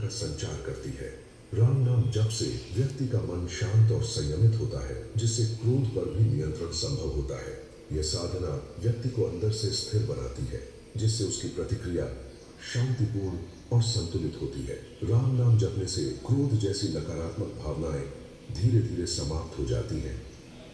का संचार करती है। राम नाम जप से व्यक्ति का मन शांत और संयमित होता है, जिससे क्रोध पर भी नियंत्रण संभव होता है। यह साधना व्यक्ति को अंदर से स्थिर बनाती है, जिससे उसकी प्रतिक्रिया शांतिपूर्ण और संतुलित होती है। राम नाम जपने से क्रोध जैसी नकारात्मक भावनाएं धीरे धीरे समाप्त हो जाती हैं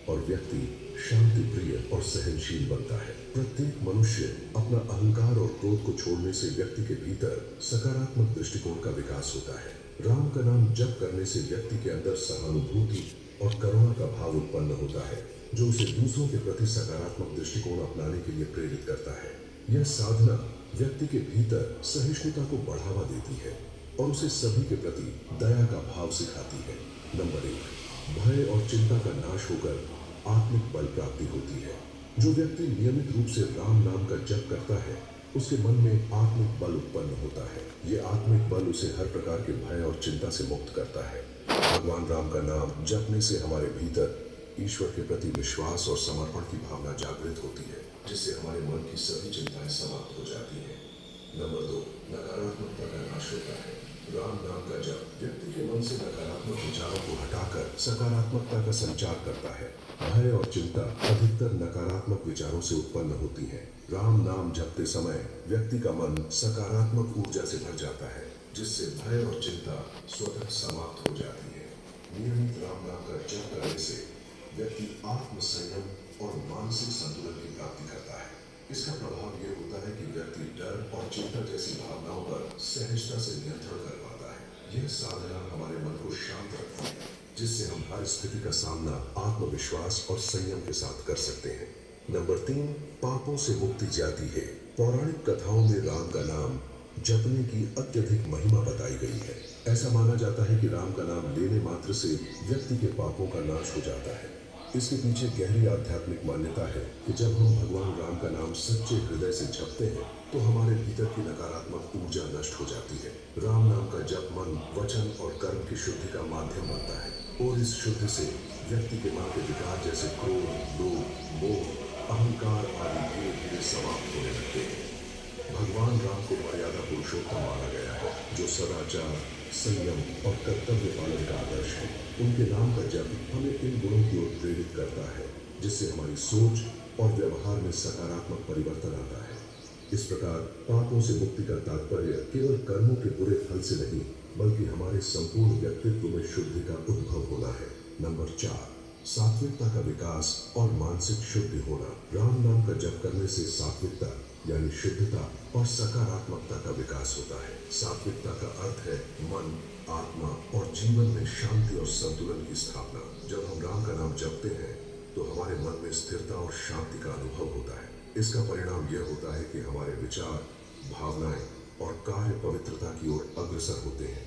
और व्यक्ति शांति प्रिय और सहनशील बनता है। प्रत्येक मनुष्य अपना अहंकार और क्रोध को छोड़ने से व्यक्ति के भीतर सकारात्मक दृष्टिकोण का विकास होता है। राम का नाम जप करने से व्यक्ति के अंदर सहानुभूति और करुणा का भाव उत्पन्न होता है, जो उसे दूसरों के प्रति सकारात्मक दृष्टिकोण अपनाने के लिए प्रेरित करता है। यह साधना व्यक्ति के भीतर सहिष्णुता को बढ़ावा देती है और उसे सभी के प्रति दया का भाव सिखाती है। नंबर 1, भय और चिंता का नाश होकर आत्मिक बल प्राप्ति होती है। जो व्यक्ति नियमित रूप से राम नाम का जप करता है, उसके मन में आत्मिक बल उत्पन्न होता है। ये आत्मिक बल उसे हर प्रकार के भय और चिंता से मुक्त करता है। भगवान राम का नाम जपने से हमारे भीतर ईश्वर के प्रति विश्वास और समर्पण की भावना जागृत होती है, जिससे हमारे मन की सभी चिंताएं समाप्त हो जाती हैं। नंबर 2, नकारात्मकता का नाश होता है। राम नाम का जप व्यक्ति के मन से नकारात्मक विचारों को हटाकर सकारात्मकता का संचार करता है। भय और चिंता अधिकतर नकारात्मक विचारों से उत्पन्न होती है। राम नाम जपते समय व्यक्ति का मन सकारात्मक ऊर्जा से भर जाता है, जिससे भय और चिंता स्वतः समाप्त हो जाती है। नियमित राम नाम का जप करने से व्यक्ति आत्म संयम और मानसिक संतुलन की प्राप्ति करता है। इसका प्रभाव यह होता है कि व्यक्ति डर और चिंता जैसी भावनाओं पर सहजता से नियंत्रण कर पाता है। यह साधना हमारे मन को शांत रखती है, जिससे हम हर स्थिति का सामना आत्मविश्वास और संयम के साथ कर सकते हैं। नंबर 3, पापों से मुक्ति जाती है। पौराणिक कथाओं में राम का नाम जपने की अत्यधिक महिमा बताई गई है। ऐसा माना जाता है कि राम का नाम लेने मात्र से व्यक्ति के पापों का नाश हो जाता है। इसके पीछे गहरी आध्यात्मिक मान्यता है कि जब हम भगवान राम का नाम सच्चे हृदय से जपते हैं, तो हमारे भीतर की नकारात्मक ऊर्जा नष्ट हो जाती है। राम नाम का जप मन, वचन और कर्म की शुद्धि का माध्यम बनता है और इस शुद्धि से व्यक्ति के मन के विकार जैसे क्रोध, लोभ, मोह, अहंकार आदि धीरे धीरे समाप्त होने लगते हैं। भगवान राम को मर्यादा पुरुषोत्तम माना गया है, जो सदाचार, संयम और कर्तव्य पालन का आदर्श है। उनके नाम का जप हमें इन गुणों की ओर प्रेरित करता है, जिससे हमारी सोच और व्यवहार में सकारात्मक परिवर्तन आता है। इस प्रकार पापों से मुक्ति का तात्पर्य केवल कर्मों के बुरे फल से नहीं, बल्कि हमारे संपूर्ण व्यक्तित्व में शुद्धि का उद्भव होना है। नंबर 4, सात्विकता का विकास और मानसिक शुद्धि होना। राम नाम का जप करने से सात्विकता यानी शुद्धता और सकारात्मकता का विकास होता है। सात्विकता का अर्थ है मन, आत्मा और जीवन में शांति और संतुलन की स्थापना। जब हम राम का नाम जपते हैं, तो हमारे मन में स्थिरता और शांति का अनुभव होता है। इसका परिणाम यह होता है कि हमारे विचार, भावनाएं और कार्य पवित्रता की ओर अग्रसर होते हैं।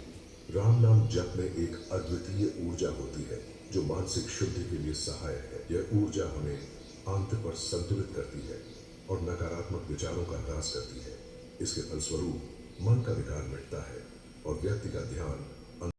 राम नाम जप में एक अद्वितीय ऊर्जा होती है, जो मानसिक शुद्धि के लिए सहायक है। यह ऊर्जा हमें आंतरिक पर संतुलित करती है और नकारात्मक विचारों का ह्रास करती है। इसके फलस्वरूप मन का विकार मिटता है और व्यक्ति का ध्यान